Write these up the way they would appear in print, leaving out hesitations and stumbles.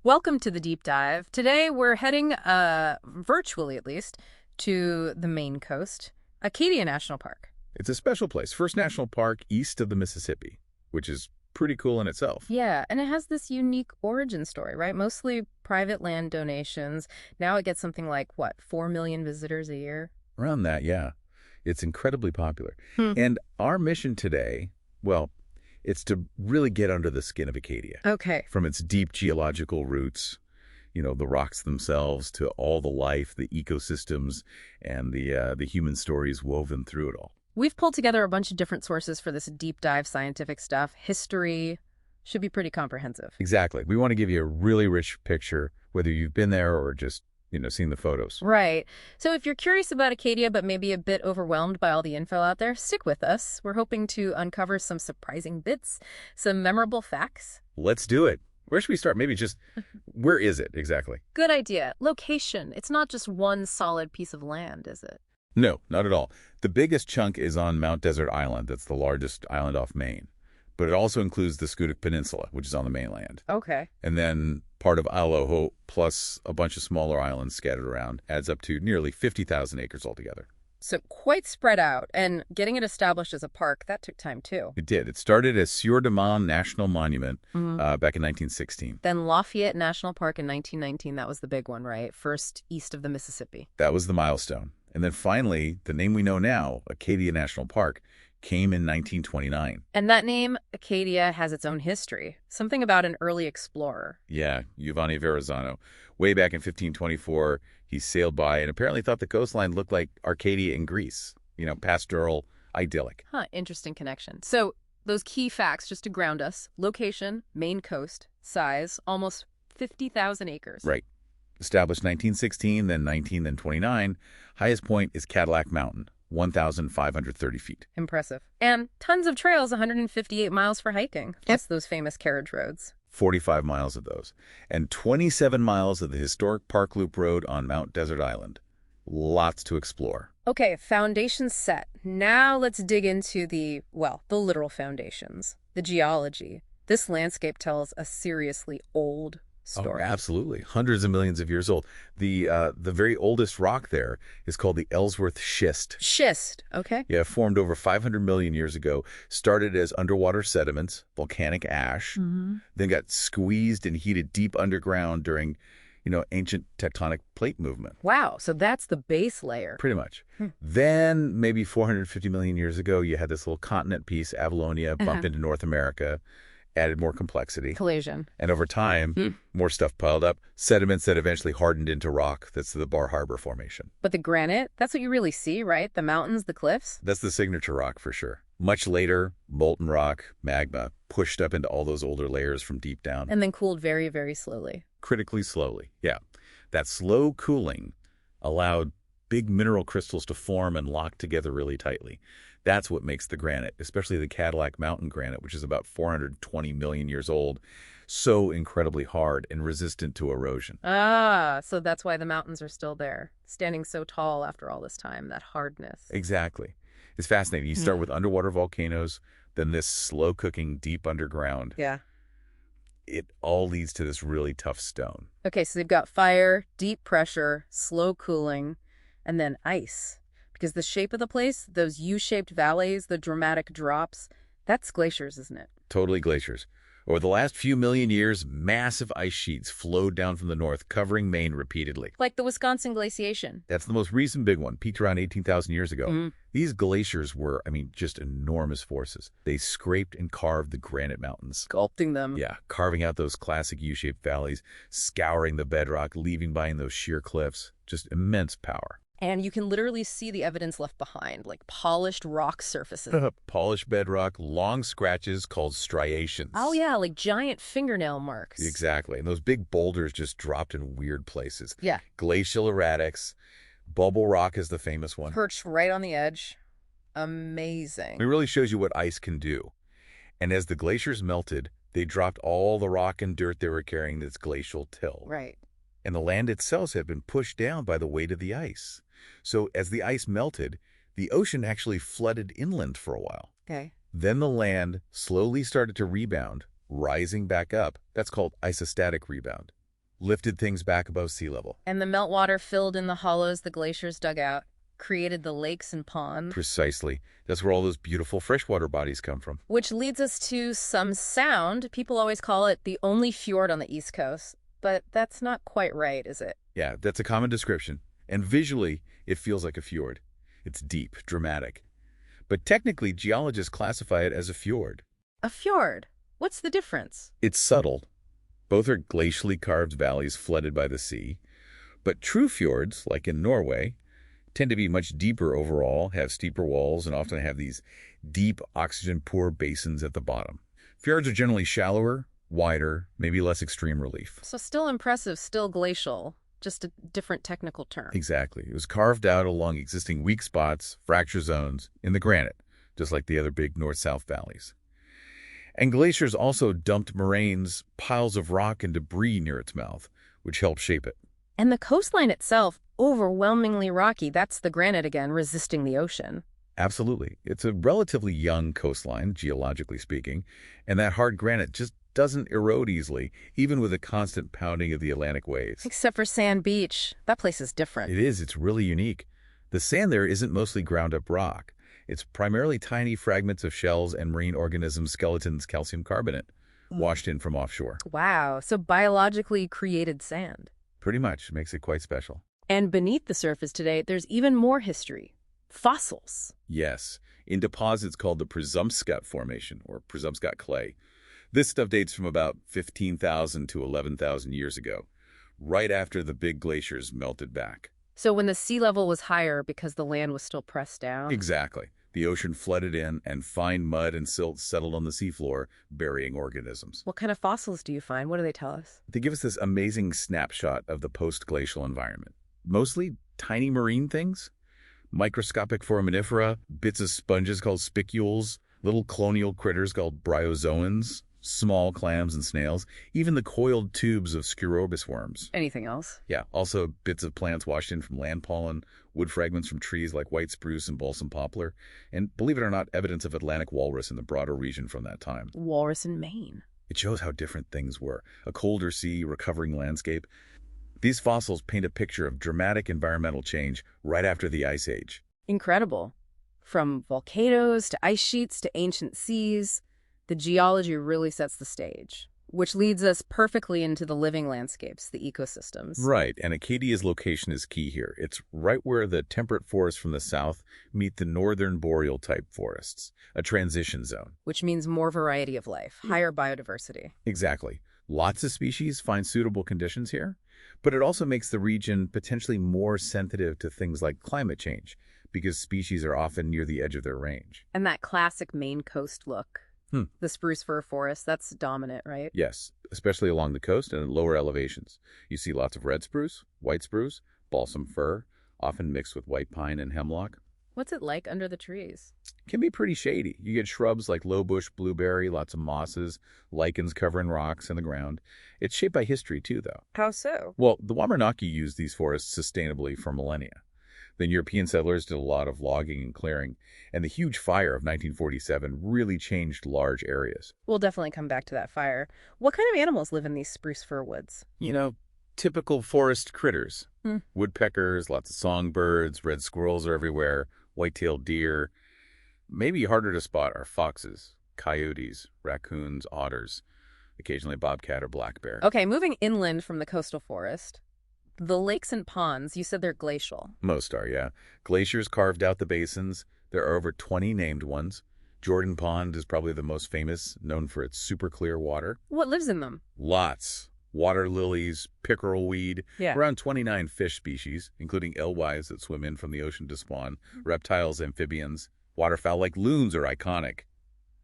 Welcome to the deep dive. Today we're heading, virtually at least, to the Maine coast, Acadia National Park. It's a special place, first national park east of the Mississippi, which is pretty cool in itself. Yeah, and it has this unique origin story, right? Mostly private land donations. Now it gets something like, what, 4 million visitors a year? Around that, yeah. It's incredibly popular. Hmm. And our mission today, well, it's to really get under the skin of Acadia. Okay. From its deep geological roots, the rocks themselves, to all the life, the ecosystems, and the human stories woven through it all. We've pulled together a bunch of different sources for this deep dive scientific stuff. History should be pretty comprehensive. Exactly. We want to give you a really rich picture, whether you've been there or just, seen the photos. Right. So if you're curious about Acadia but maybe a bit overwhelmed by all the info out there, stick with us. We're hoping to uncover some surprising bits, some memorable facts. Let's do it. Where should we start? Maybe just, where is it exactly? Good idea. Location. It's not just one solid piece of land, is it? No, not at all. The biggest chunk is on Mount Desert Island. That's the largest island off Maine. But it also includes the Scoodic Peninsula, which is on the mainland. Okay. And then part of Aloho, plus a bunch of smaller islands scattered around, adds up to nearly 50,000 acres altogether. So quite spread out, and getting it established as a park, that took time too. It did. It started as Sieur de Man National Monument back in 1916. Then Lafayette National Park in 1919, that was the big one, right? First east of the Mississippi. That was the milestone. And then finally, the name we know now, Acadia National Park, came in 1929. And that name, Acadia, has its own history. Something about an early explorer. Yeah, Giovanni Verrazzano. Way back in 1524, he sailed by and apparently thought the coastline looked like Arcadia in Greece. Pastoral, idyllic. Huh, interesting connection. So those key facts, just to ground us: location, Maine coast, size, almost 50,000 acres. Right. Established 1916, then 19, then 29. Highest point is Cadillac Mountain, 1,530 feet. Impressive. And tons of trails, 158 miles for hiking. Plus those famous carriage roads. 45 miles of those. And 27 miles of the historic Park Loop Road on Mount Desert Island. Lots to explore. Okay, foundations set. Now let's dig into the literal foundations. The geology. This landscape tells a seriously old story. Oh, absolutely. Hundreds of millions of years old. The very oldest rock there is called the Ellsworth Schist. Schist, okay. Yeah, formed over 500 million years ago. Started as underwater sediments, volcanic ash, then got squeezed and heated deep underground during, ancient tectonic plate movement. Wow, so that's the base layer. Pretty much. Then, maybe 450 million years ago, you had this little continent piece, Avalonia, bump into North America. Added more complexity. Collision. And over time, more stuff piled up, sediments that eventually hardened into rock. That's the Bar Harbor Formation. But the granite, that's what you really see, right? The mountains, the cliffs? That's the signature rock for sure. Much later, molten rock, magma, pushed up into all those older layers from deep down. And then cooled very, very slowly. Critically slowly, yeah. That slow cooling allowed big mineral crystals to form and lock together really tightly. That's what makes the granite, especially the Cadillac Mountain granite, which is about 420 million years old, so incredibly hard and resistant to erosion. Ah, so that's why the mountains are still there, standing so tall after all this time, that hardness. Exactly. It's fascinating. You start with underwater volcanoes, then this slow-cooking deep underground. Yeah. It all leads to this really tough stone. Okay, so they've got fire, deep pressure, slow cooling, and then ice. Because the shape of the place, those U-shaped valleys, the dramatic drops, that's glaciers, isn't it? Totally glaciers. Over the last few million years, massive ice sheets flowed down from the north, covering Maine repeatedly. Like the Wisconsin glaciation. That's the most recent big one, peaked around 18,000 years ago. These glaciers were, just enormous forces. They scraped and carved the granite mountains. Sculpting them. Yeah, carving out those classic U-shaped valleys, scouring the bedrock, leaving behind those sheer cliffs. Just immense power. And you can literally see the evidence left behind, like polished rock surfaces. Polished bedrock, long scratches called striations. Oh, yeah, like giant fingernail marks. Exactly. And those big boulders just dropped in weird places. Yeah. Glacial erratics. Bubble rock is the famous one. Perched right on the edge. Amazing. It really shows you what ice can do. And as the glaciers melted, they dropped all the rock and dirt they were carrying this glacial till. Right. And the land itself had been pushed down by the weight of the ice. So as the ice melted, the ocean actually flooded inland for a while. Okay. Then the land slowly started to rebound, rising back up. That's called isostatic rebound. lifted things back above sea level. And the meltwater filled in the hollows the glaciers dug out, created the lakes and ponds. Precisely. That's where all those beautiful freshwater bodies come from. Which leads us to some sound. People always call it the only fjord on the East Coast, but that's not quite right, is it? Yeah, that's a common description. And visually, it feels like a fjord. It's deep, dramatic. But technically, geologists classify it as a fjord. A fjord. What's the difference? It's subtle. Both are glacially carved valleys flooded by the sea. But true fjords, like in Norway, tend to be much deeper overall, have steeper walls, and often have these deep, oxygen-poor basins at the bottom. Fjords are generally shallower, wider, maybe less extreme relief. So still impressive, still glacial, just a different technical term. Exactly. It was carved out along existing weak spots, fracture zones, in the granite, just like the other big north-south valleys. And glaciers also dumped moraines, piles of rock and debris near its mouth, which helped shape it. And the coastline itself, overwhelmingly rocky. That's the granite again, resisting the ocean. Absolutely. It's a relatively young coastline, geologically speaking, and that hard granite just doesn't erode easily, even with the constant pounding of the Atlantic waves. Except for Sand Beach. That place is different. It is. It's really unique. The sand there isn't mostly ground-up rock. It's primarily tiny fragments of shells and marine organisms' skeletons, calcium carbonate, washed in from offshore. Wow, so biologically created sand. Pretty much makes it quite special. And beneath the surface today, there's even more history. Fossils. Yes, in deposits called the Presumpscot Formation, or Presumpscot clay. This stuff dates from about 15,000 to 11,000 years ago, right after the big glaciers melted back. So when the sea level was higher because the land was still pressed down? Exactly. The ocean flooded in, and fine mud and silt settled on the seafloor, burying organisms. What kind of fossils do you find? What do they tell us? They give us this amazing snapshot of the post-glacial environment. Mostly tiny marine things, microscopic foraminifera, bits of sponges called spicules, little colonial critters called bryozoans, small clams and snails, even the coiled tubes of Sciurorbis worms. Anything else? Yeah, also bits of plants washed in from land pollen, wood fragments from trees like white spruce and balsam poplar, and believe it or not, evidence of Atlantic walrus in the broader region from that time. Walrus in Maine. It shows how different things were. A colder sea, recovering landscape. These fossils paint a picture of dramatic environmental change right after the Ice Age. Incredible. From volcanoes to ice sheets to ancient seas, the geology really sets the stage, which leads us perfectly into the living landscapes, the ecosystems. Right, and Acadia's location is key here. It's right where the temperate forests from the south meet the northern boreal-type forests, a transition zone. Which means more variety of life, higher biodiversity. Exactly. Lots of species find suitable conditions here, but it also makes the region potentially more sensitive to things like climate change, because species are often near the edge of their range. And that classic Maine coast look. The spruce fir forest, that's dominant, right? Yes, especially along the coast and at lower elevations. You see lots of red spruce, white spruce, balsam fir, often mixed with white pine and hemlock. What's it like under the trees? Can be pretty shady. You get shrubs like lowbush blueberry, lots of mosses, lichens covering rocks and the ground. It's shaped by history too, though. How so? Well, the Wabanaki used these forests sustainably for millennia. Then European settlers did a lot of logging and clearing, and the huge fire of 1947 really changed large areas. We'll definitely come back to that fire. What kind of animals live in these spruce fir woods? You know, typical forest critters. Woodpeckers, lots of songbirds, red squirrels are everywhere, white-tailed deer. Maybe harder to spot are foxes, coyotes, raccoons, otters, occasionally bobcat or black bear. Okay, moving inland from the coastal forest. The lakes and ponds, you said they're glacial. Most are, yeah. Glaciers carved out the basins. There are over 20 named ones. Jordan Pond is probably the most famous, known for its super clear water. What lives in them? Lots. Water lilies, pickerel weed, Yeah. around 29 fish species, including alewives that swim in from the ocean to spawn, reptiles, amphibians. Waterfowl like loons are iconic.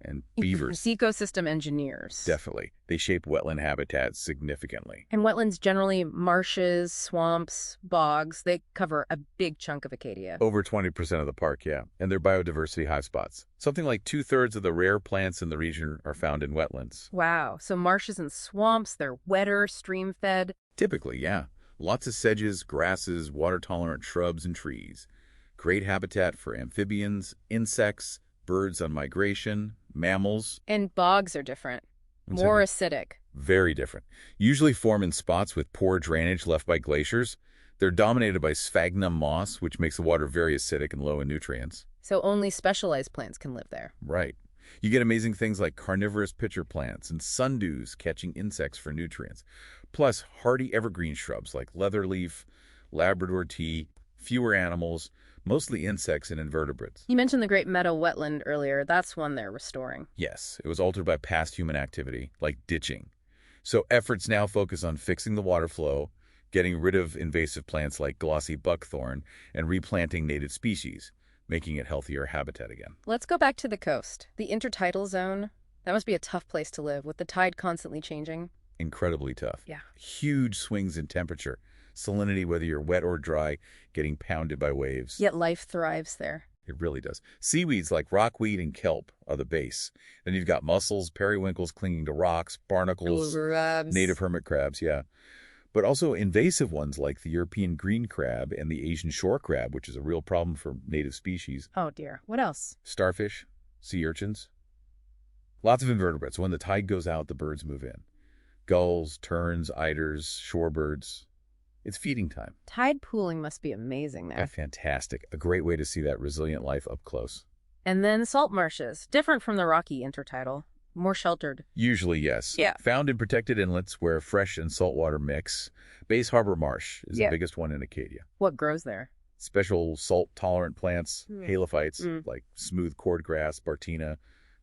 And beavers. Ecosystem engineers. Definitely. They shape wetland habitats significantly. And wetlands generally marshes, swamps, bogs. They cover a big chunk of Acadia. Over 20% of the park, yeah. And they're biodiversity hotspots. Something like 2/3 of the rare plants in the region are found in wetlands. Wow. So marshes and swamps, they're wetter, stream-fed. Typically, yeah. Lots of sedges, grasses, water-tolerant shrubs, and trees. Great habitat for amphibians, insects, birds on migration, mammals. And bogs are different. More acidic. Very different. Usually form in spots with poor drainage left by glaciers. They're dominated by sphagnum moss, which makes the water very acidic and low in nutrients. So only specialized plants can live there. Right. You get amazing things like carnivorous pitcher plants and sundews catching insects for nutrients, plus hardy evergreen shrubs like leatherleaf, Labrador tea, fewer animals, mostly insects and invertebrates. You mentioned the Great Meadow Wetland earlier. That's one they're restoring. Yes, it was altered by past human activity, like ditching. So efforts now focus on fixing the water flow, getting rid of invasive plants like glossy buckthorn, and replanting native species, making it healthier habitat again. Let's go back to the coast. The intertidal zone. That must be a tough place to live, with the tide constantly changing. Incredibly tough. Yeah. Huge swings in temperature. Salinity, whether you're wet or dry, getting pounded by waves. Yet life thrives there. It really does. Seaweeds like rockweed and kelp are the base. Then you've got mussels, periwinkles clinging to rocks, barnacles, Crabs. native hermit crabs, yeah. But also invasive ones like the European green crab and the Asian shore crab, which is a real problem for native species. Oh dear. What else? Starfish, sea urchins. Lots of invertebrates. When the tide goes out, the birds move in. Gulls, terns, eiders, shorebirds. It's feeding time. Tide pooling must be amazing there. Fantastic. A great way to see that resilient life up close. And then salt marshes, different from the rocky intertidal, more sheltered. Usually, yes. Yeah. Found in protected inlets where fresh and salt water mix. Base Harbor Marsh is the biggest one in Acadia. What grows there? Special salt-tolerant plants, Mm. halophytes, like smooth cordgrass, bartina,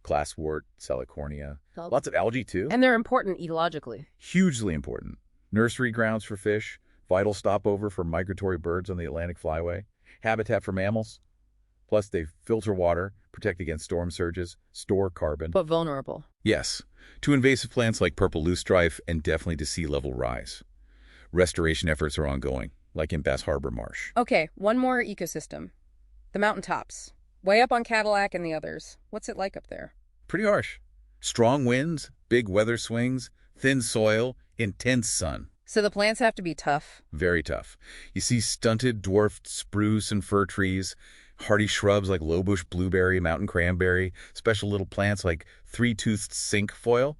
glasswort, salicornia. Salt. Lots of algae, too. And they're important ecologically. Hugely important. Nursery grounds for fish, vital stopover for migratory birds on the Atlantic Flyway, habitat for mammals. Plus, they filter water, protect against storm surges, store carbon. But vulnerable. Yes, to invasive plants like purple loosestrife and definitely to sea level rise. Restoration efforts are ongoing, like in Bass Harbor Marsh. Okay, one more ecosystem. The mountaintops. Way up on Cadillac and the others. What's it like up there? Pretty harsh. Strong winds, big weather swings, thin soil, intense sun. So the plants have to be tough. Very tough. You see stunted, dwarfed spruce and fir trees, hardy shrubs like lowbush blueberry, mountain cranberry, special little plants like three-toothed cinquefoil,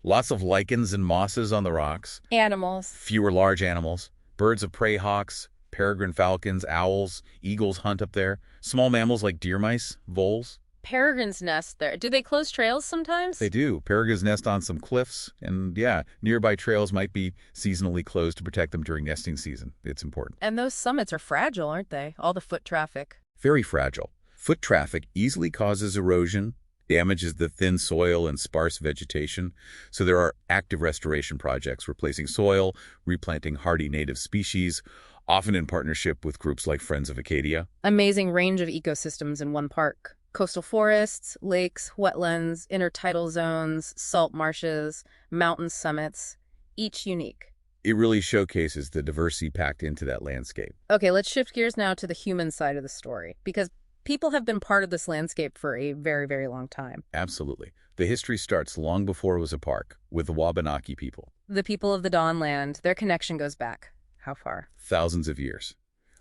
lots of lichens and mosses on the rocks, Animals. fewer large animals, birds of prey hawks, peregrine falcons, owls, eagles hunt up there, small mammals like deer mice, voles. Peregrines nest there. Do they close trails sometimes? They do. Peregrines nest on some cliffs, and yeah, nearby trails might be seasonally closed to protect them during nesting season. It's important. And those summits are fragile, aren't they? All the foot traffic. Very fragile. Foot traffic easily causes erosion, damages the thin soil and sparse vegetation, so there are active restoration projects replacing soil, replanting hardy native species, often in partnership with groups like Friends of Acadia. Amazing range of ecosystems in one park. Coastal forests, lakes, wetlands, intertidal zones, salt marshes, mountain summits, each unique. It really showcases the diversity packed into that landscape. Okay, let's shift gears now to the human side of the story, because people have been part of this landscape for a very, very long time. Absolutely. The history starts long before it was a park, with the Wabanaki people. The people of the Dawnland, their connection goes back. How far? Thousands of years.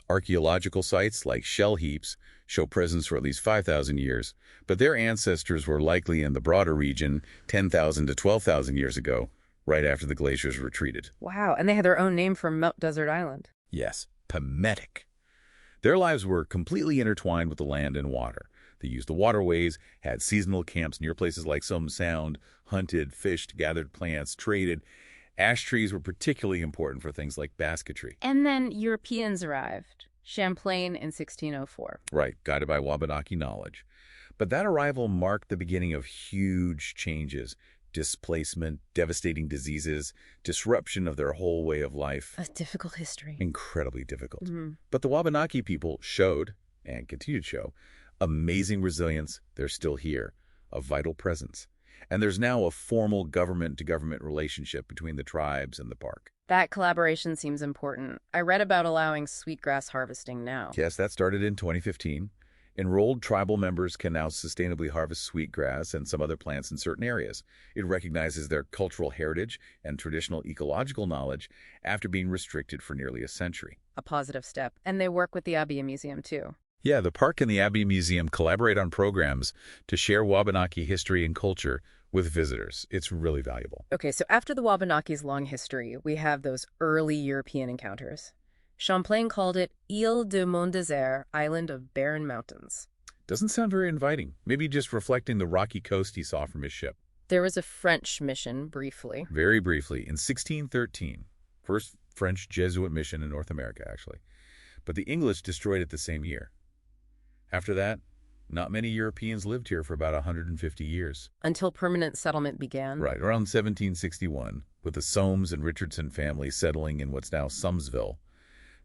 Archaeological sites like shell heaps show presence for at least 5,000 years, but their ancestors were likely in the broader region 10,000 to 12,000 years ago, right after the glaciers retreated. Wow, and they had their own name for Mount Desert Island. Yes, Pemetic. Their lives were completely intertwined with the land and water. They used the waterways, had seasonal camps near places like Some Sound, hunted, fished, gathered plants, traded. Ash trees were particularly important for things like basketry. And then Europeans arrived. Champlain in 1604. Right, guided by Wabanaki knowledge. But that arrival marked the beginning of huge changes. Displacement, devastating diseases, disruption of their whole way of life. A difficult history. Incredibly difficult. Mm-hmm. But the Wabanaki people showed, and continue to show, amazing resilience. They're still here, a vital presence. And there's now a formal government-to-government relationship between the tribes and the park. That collaboration seems important. I read about allowing sweetgrass harvesting now. Yes, that started in 2015. Enrolled tribal members can now sustainably harvest sweetgrass and some other plants in certain areas. It recognizes their cultural heritage and traditional ecological knowledge after being restricted for nearly a century. A positive step. And they work with the Acadia Museum, too. Yeah, the park and the Abbey Museum collaborate on programs to share Wabanaki history and culture with visitors. It's really valuable. Okay, so after the Wabanaki's long history, we have those early European encounters. Champlain called it Ile de Mont Désert, Island of Barren Mountains. Doesn't sound very inviting. Maybe just reflecting the rocky coast he saw from his ship. There was a French mission, briefly. Very briefly, in 1613, first French Jesuit mission in North America, actually. But the English destroyed it the same year. After that, not many Europeans lived here for about 150 years. Until permanent settlement began. Right, around 1761, with the Soames and Richardson families settling in what's now Sumsville.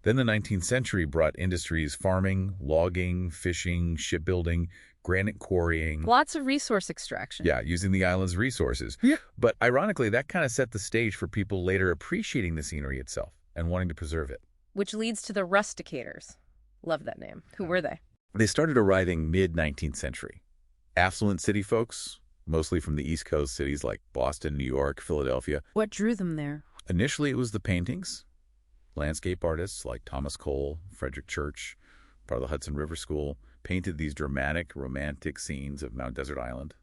Then the 19th century brought industries farming, logging, fishing, shipbuilding, granite quarrying. Lots of resource extraction. Yeah, using the island's resources. Yeah. But ironically, that kind of set the stage for people later appreciating the scenery itself and wanting to preserve it. Which leads to the rusticators. Love that name. Who were they? They started arriving mid-19th century. Affluent city folks, mostly from the East Coast cities like Boston, New York, Philadelphia. What drew them there? Initially, it was the paintings. Landscape artists like Thomas Cole, Frederick Church, part of the Hudson River School, painted these dramatic, romantic scenes of Mount Desert Island.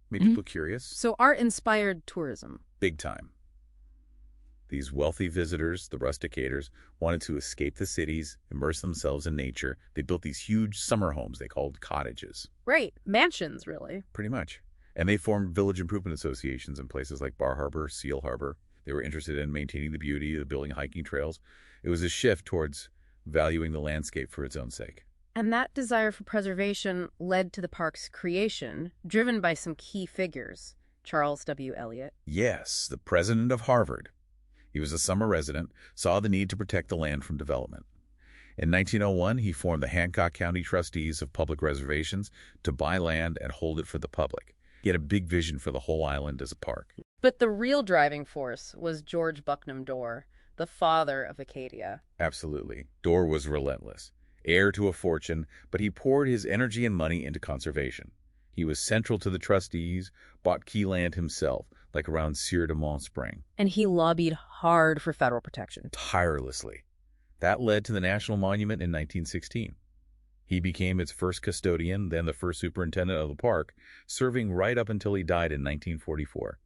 Made people curious. So art-inspired tourism. Big time. These wealthy visitors, the rusticators, wanted to escape the cities, immerse themselves in nature. They built these huge summer homes they called cottages. Right. Mansions, really. Pretty much. And they formed village improvement associations in places like Bar Harbor, Seal Harbor. They were interested in maintaining the beauty of building hiking trails. It was a shift towards valuing the landscape for its own sake. And that desire for preservation led to the park's creation, driven by some key figures. Charles W. Eliot. Yes, the president of Harvard. He was a summer resident, saw the need to protect the land from development. In 1901, he formed the Hancock County Trustees of Public Reservations to buy land and hold it for the public. He had a big vision for the whole island as a park. But the real driving force was George Bucknam Dorr, the father of Acadia. Absolutely. Dorr was relentless, heir to a fortune, but he poured his energy and money into conservation. He was central to the trustees, bought key land himself, like around Sieur de Montspring. And he lobbied hard for federal protection. Tirelessly. That led to the National Monument in 1916. He became its first custodian, then the first superintendent of the park, serving right up until he died in 1944.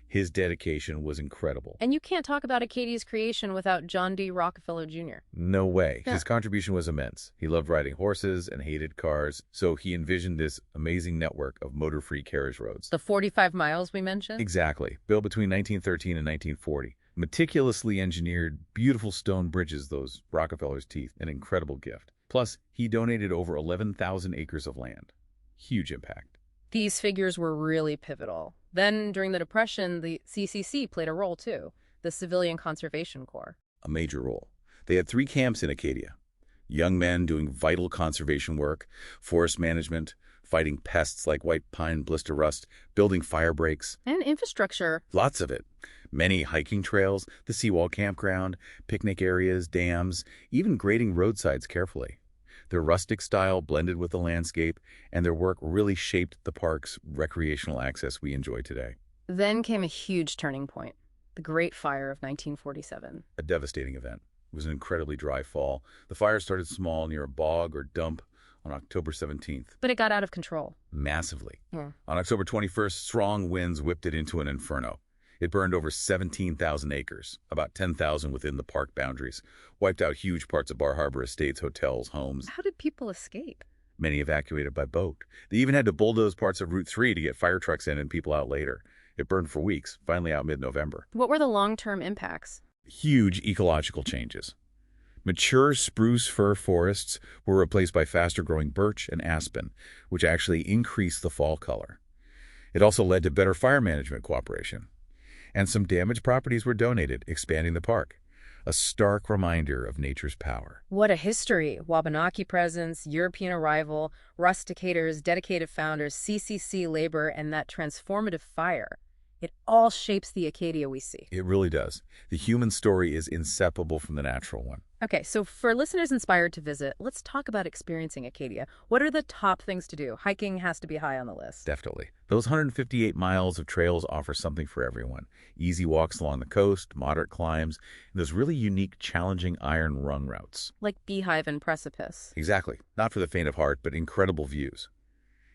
His dedication was incredible. And you can't talk about Acadia's creation without John D. Rockefeller Jr. No way. Yeah. His contribution was immense. He loved riding horses and hated cars, so he envisioned this amazing network of motor-free carriage roads. The 45 miles we mentioned? Exactly. Built between 1913 and 1940. Meticulously engineered, beautiful stone bridges, those Rockefeller's teeth, an incredible gift. Plus, he donated over 11,000 acres of land. Huge impact. These figures were really pivotal. Then, during the Depression, the CCC played a role too, the Civilian Conservation Corps. A major role. They had 3 camps in Acadia. Young men doing vital conservation work, forest management, fighting pests like white pine blister rust, building fire breaks. And infrastructure. Lots of it. Many hiking trails, the seawall campground, picnic areas, dams, even grading roadsides carefully. Their rustic style blended with the landscape, and their work really shaped the park's recreational access we enjoy today. Then came a huge turning point, the Great Fire of 1947. A devastating event. It was an incredibly dry fall. The fire started small near a bog or dump on October 17th. But it got out of control. Massively. Yeah. On October 21st, strong winds whipped it into an inferno. It burned over 17,000 acres, about 10,000 within the park boundaries, wiped out huge parts of Bar Harbor estates, hotels, homes. How did people escape? Many evacuated by boat. They even had to bulldoze parts of Route 3 to get fire trucks in and people out later. It burned for weeks, finally out mid-November. What were the long-term impacts? Huge ecological changes. Mature spruce fir forests were replaced by faster-growing birch and aspen, which actually increased the fall color. It also led to better fire management cooperation. And some damaged properties were donated, expanding the park. A stark reminder of nature's power. What a history. Wabanaki presence, European arrival, rusticators, dedicated founders, CCC labor, and that transformative fire. It all shapes the Acadia we see. It really does. The human story is inseparable from the natural one. Okay, so for listeners inspired to visit, let's talk about experiencing Acadia. What are the top things to do? Hiking has to be high on the list. Definitely. Those 158 miles of trails offer something for everyone. Easy walks along the coast, moderate climbs, and those really unique, challenging iron rung routes. Like Beehive and Precipice. Exactly. Not for the faint of heart, but incredible views.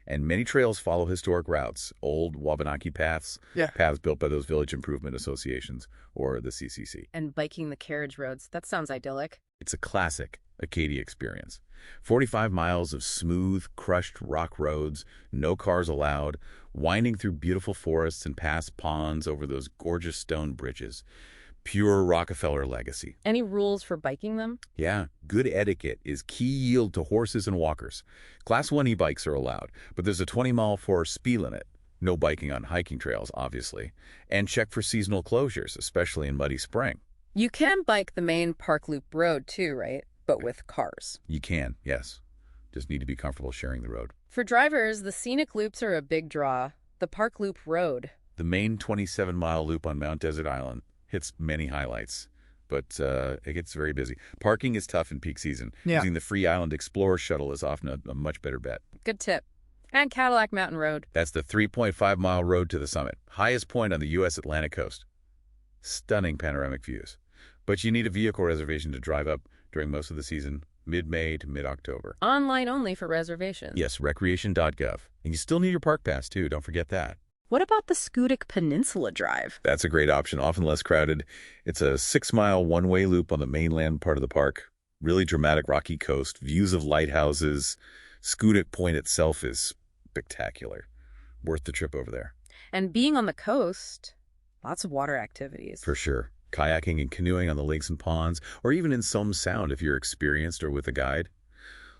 And many trails follow historic routes, old Wabanaki paths, Yeah. paths built by those village improvement associations or the CCC. And biking the carriage roads. That sounds idyllic. It's a classic Acadia experience. 45 miles of smooth, crushed rock roads, no cars allowed, winding through beautiful forests and past ponds over those gorgeous stone bridges. Pure Rockefeller legacy. Any rules for biking them? Yeah, good etiquette is key yield to horses and walkers. Class 1 e-bikes are allowed, but there's a 20-mile-per-hour speed limit. No biking on hiking trails, obviously. And check for seasonal closures, especially in muddy spring. You can bike the main Park Loop road too, right? But with cars. You can, yes. Just need to be comfortable sharing the road. For drivers, the scenic loops are a big draw. The Park Loop Road. The main 27-mile loop on Mount Desert Island hits many highlights, but it gets very busy. Parking is tough in peak season. Yeah. Using the Free Island Explorer shuttle is often a much better bet. Good tip. And Cadillac Mountain Road. That's the 3.5-mile road to the summit, highest point on the U.S. Atlantic coast. Stunning panoramic views. But you need a vehicle reservation to drive up during most of the season, mid-May to mid-October. Online only for reservations. Yes, recreation.gov. And you still need your park pass, too. Don't forget that. What about the Schoodic Peninsula Drive? That's a great option, often less crowded. It's a 6-mile one-way loop on the mainland part of the park. Really dramatic rocky coast, views of lighthouses. Schoodic Point itself is spectacular. Worth the trip over there. And being on the coast, lots of water activities. For sure. Kayaking and canoeing on the lakes and ponds, or even in some sound if you're experienced or with a guide.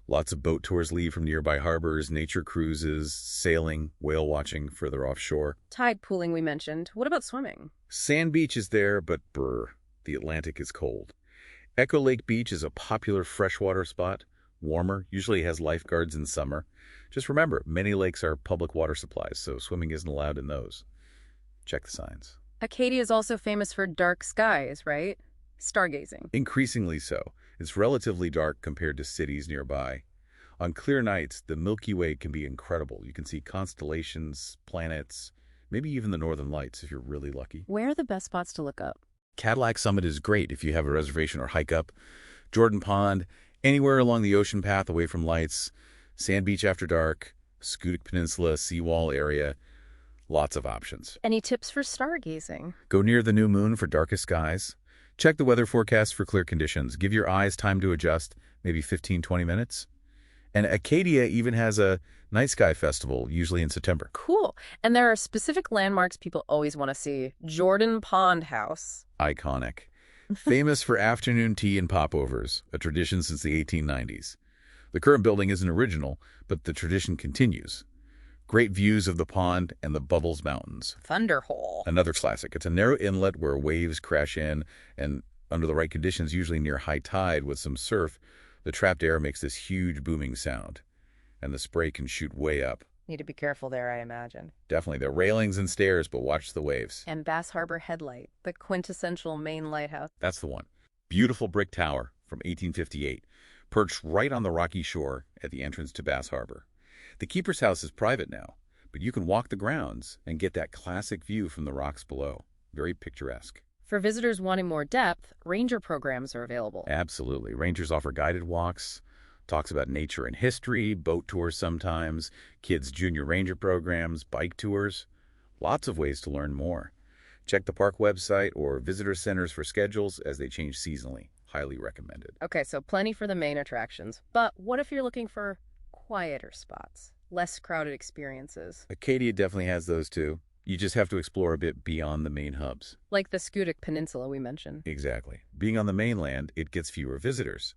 Lots of boat tours leave from nearby harbors, nature cruises, sailing, whale watching further offshore. Tide pooling we mentioned. What about swimming? Sand Beach is there, but brr, the Atlantic is cold. Echo Lake Beach is a popular freshwater spot. Warmer, usually has lifeguards in summer. Just remember, many lakes are public water supplies, so swimming isn't allowed in those. Check the signs. Acadia is also famous for dark skies, right? Stargazing. Increasingly so. It's relatively dark compared to cities nearby. On clear nights, the Milky Way can be incredible. You can see constellations, planets, maybe even the northern lights if you're really lucky. Where are the best spots to look up? Cadillac Summit is great if you have a reservation or hike up. Jordan Pond, anywhere along the ocean path away from lights. Sand Beach after dark, Schoodic Peninsula, seawall area. Lots of options. Any tips for stargazing? Go near the new moon for darkest skies. Check the weather forecast for clear conditions. Give your eyes time to adjust, maybe 15-20 minutes. And Acadia even has a night sky festival, usually in September. Cool. And there are specific landmarks people always want to see. Jordan Pond House. Iconic. Famous for afternoon tea and popovers, a tradition since the 1890s. The current building isn't original, but the tradition continues. Great views of the pond and the Bubbles Mountains. Thunderhole. Another classic. It's a narrow inlet where waves crash in, and under the right conditions, usually near high tide with some surf, the trapped air makes this huge booming sound, and the spray can shoot way up. Need to be careful there, I imagine. Definitely. There are railings and stairs, but watch the waves. And Bass Harbor Headlight, the quintessential Maine lighthouse. That's the one. Beautiful brick tower from 1858, perched right on the rocky shore at the entrance to Bass Harbor. The keeper's house is private now, but you can walk the grounds and get that classic view from the rocks below. Very picturesque. For visitors wanting more depth, ranger programs are available. Absolutely. Rangers offer guided walks, talks about nature and history, boat tours sometimes, kids' junior ranger programs, bike tours. Lots of ways to learn more. Check the park website or visitor centers for schedules as they change seasonally. Highly recommended. Okay, so plenty for the main attractions. But what if you're looking for quieter spots, less crowded experiences? Acadia definitely has those too. You just have to explore a bit beyond the main hubs. Like the Schoodic Peninsula we mentioned. Exactly. Being on the mainland, it gets fewer visitors.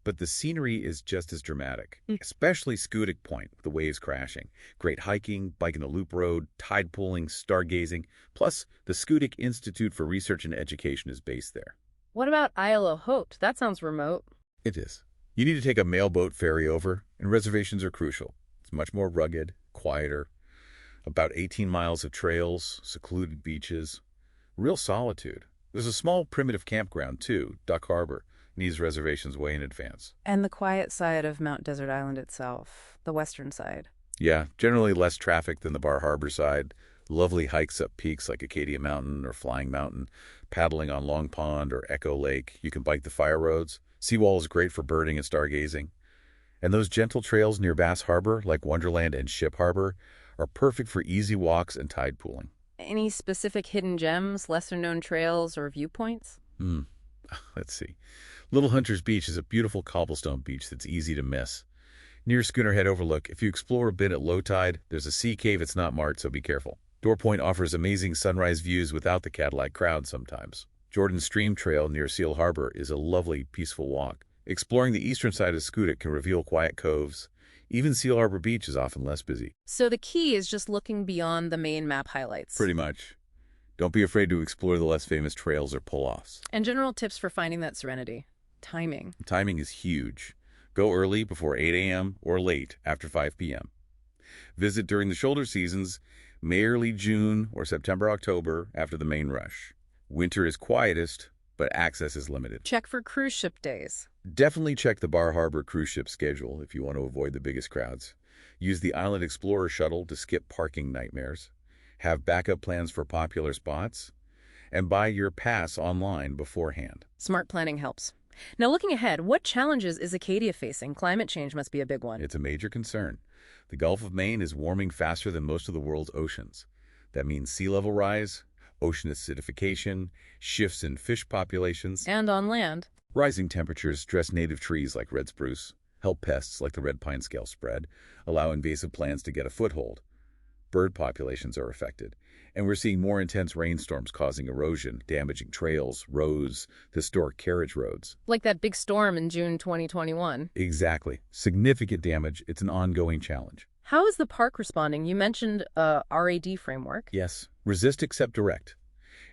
But the scenery is just as dramatic, especially Schoodic Point with the waves crashing. Great hiking, biking the loop road, tide pooling, stargazing. Plus, the Schoodic Institute for Research and Education is based there. What about Isle aux Hautes? That sounds remote. It is. You need to take a mailboat ferry over, and reservations are crucial. It's much more rugged, quieter. About 18 miles of trails, secluded beaches, real solitude. There's a small primitive campground, too, Duck Harbor. Needs reservations way in advance. And the quiet side of Mount Desert Island itself, the western side. Yeah, generally less traffic than the Bar Harbor side. Lovely hikes up peaks like Acadia Mountain or Flying Mountain, paddling on Long Pond or Echo Lake. You can bike the fire roads. Seawall is great for birding and stargazing. And those gentle trails near Bass Harbor, like Wonderland and Ship Harbor, are perfect for easy walks and tide pooling. Any specific hidden gems, lesser-known trails, or viewpoints? Hmm, let's see. Little Hunter's Beach is a beautiful cobblestone beach that's easy to miss. Near Schooner Head Overlook, if you explore a bit at low tide, there's a sea cave it's not marked, so be careful. Door Point offers amazing sunrise views without the Cadillac crowd sometimes. Jordan Stream Trail near Seal Harbor is a lovely, peaceful walk. Exploring the eastern side of Schoodic can reveal quiet coves. Even Seal Harbor Beach is often less busy. So the key is just looking beyond the main map highlights. Pretty much. Don't be afraid to explore the less famous trails or pull-offs. And general tips for finding that serenity. Timing. Timing is huge. Go early before 8 a.m. or late after 5 p.m. Visit during the shoulder seasons, May, early June, or September, October, after the main rush. Winter is quietest, but access is limited. Check for cruise ship days. Definitely check the Bar Harbor cruise ship schedule if you want to avoid the biggest crowds. Use the Island Explorer shuttle to skip parking nightmares. Have backup plans for popular spots. And buy your pass online beforehand. Smart planning helps. Now looking ahead, what challenges is Acadia facing? Climate change must be a big one. It's a major concern. The Gulf of Maine is warming faster than most of the world's oceans. That means sea level rise, ocean acidification, shifts in fish populations. And on land. Rising temperatures stress native trees like red spruce, help pests like the red pine scale spread, allow invasive plants to get a foothold. Bird populations are affected, and we're seeing more intense rainstorms causing erosion, damaging trails, roads, historic carriage roads. Like that big storm in June 2021. Exactly. Significant damage. It's an ongoing challenge. How is the park responding? You mentioned a RAD framework. Yes. Resist, accept, direct.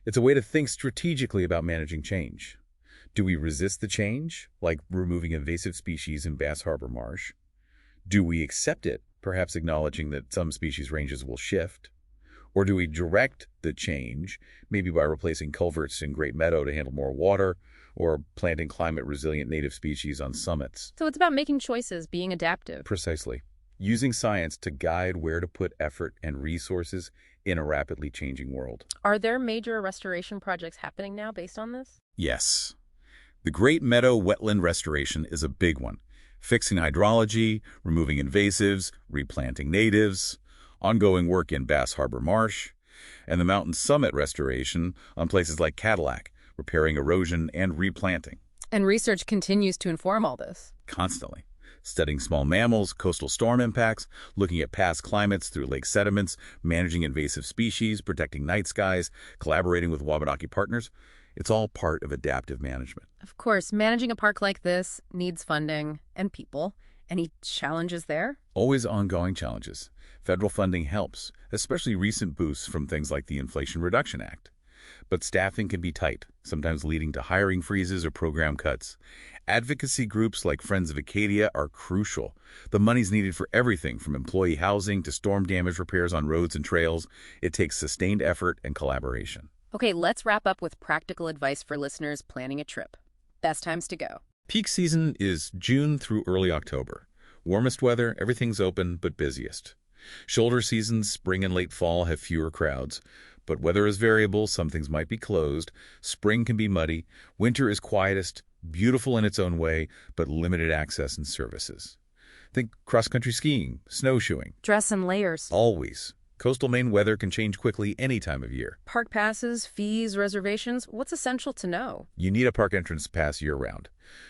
It's a way to think strategically about managing change. Do we resist the change, like removing invasive species in Bass Harbor Marsh? Do we accept it, perhaps acknowledging that some species ranges will shift? Or do we direct the change, maybe by replacing culverts in Great Meadow to handle more water, or planting climate-resilient native species on summits? So it's about making choices, being adaptive. Precisely. Using science to guide where to put effort and resources in a rapidly changing world. Are there major restoration projects happening now based on this? Yes. The Great Meadow wetland restoration is a big one. Fixing hydrology, removing invasives, replanting natives, ongoing work in Bass Harbor Marsh, and the mountain summit restoration on places like Cadillac, repairing erosion and replanting. And research continues to inform all this. Constantly. Studying small mammals, coastal storm impacts, looking at past climates through lake sediments, managing invasive species, protecting night skies, collaborating with Wabanaki partners. It's all part of adaptive management. Of course, managing a park like this needs funding and people. Any challenges there? Always ongoing challenges. Federal funding helps, especially recent boosts from things like the Inflation Reduction Act. But staffing can be tight, sometimes leading to hiring freezes or program cuts. Advocacy groups like Friends of Acadia are crucial. The money's needed for everything from employee housing to storm damage repairs on roads and trails. It takes sustained effort and collaboration. Okay, let's wrap up with practical advice for listeners planning a trip. Best times to go. Peak season is June through early October. Warmest weather, everything's open, but busiest. Shoulder seasons, spring and late fall, have fewer crowds. But weather is variable, some things might be closed. Spring can be muddy. Winter is quietest, beautiful in its own way, but limited access and services. Think cross-country skiing, snowshoeing. Dress in layers. Always. Coastal Maine weather can change quickly any time of year. Park passes, fees, reservations. What's essential to know? You need a park entrance pass year-round.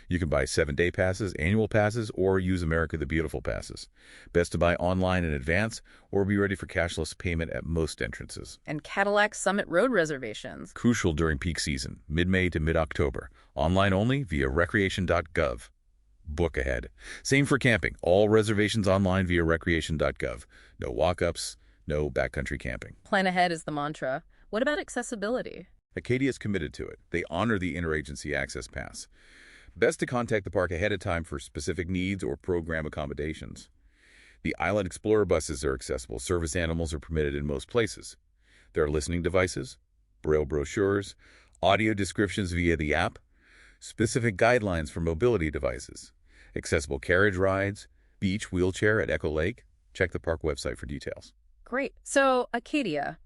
You can buy 7-day passes, annual passes, or use America the Beautiful passes. Best to buy online in advance or be ready for cashless payment at most entrances. And Cadillac Summit Road reservations. Crucial during peak season, mid-May to mid-October. Online only via recreation.gov. Book ahead. Same for camping. All reservations online via recreation.gov. No walk-ups, no backcountry camping. Plan ahead is the mantra. What about accessibility? Acadia is committed to it. They honor the Interagency Access Pass. Best to contact the park ahead of time for specific needs or program accommodations. The Island Explorer buses are accessible. Service animals are permitted in most places. There are listening devices, braille brochures, audio descriptions via the app, specific guidelines for mobility devices, accessible carriage rides, beach wheelchair at Echo Lake. Check the park website for details. Great. So, Acadia,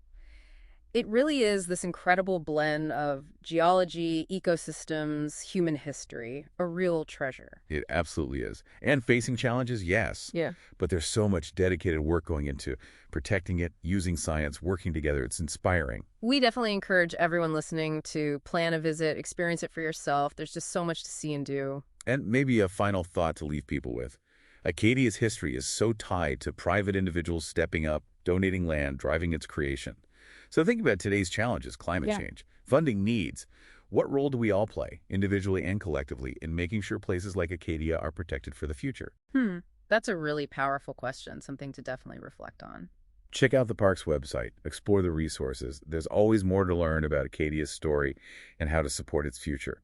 It really is this incredible blend of geology, ecosystems, human history, a real treasure. It absolutely is. And facing challenges, yes. Yeah. But there's so much dedicated work going into protecting it, using science, working together. It's inspiring. We definitely encourage everyone listening to plan a visit, experience it for yourself. There's just so much to see and do. And maybe a final thought to leave people with. Acadia's history is so tied to private individuals stepping up, donating land, driving its creation. So think about today's challenges, climate Yeah. change, funding needs. What role do we all play, individually and collectively, in making sure places like Acadia are protected for the future? That's a really powerful question, something to definitely reflect on. Check out the park's website, explore the resources. There's always more to learn about Acadia's story and how to support its future.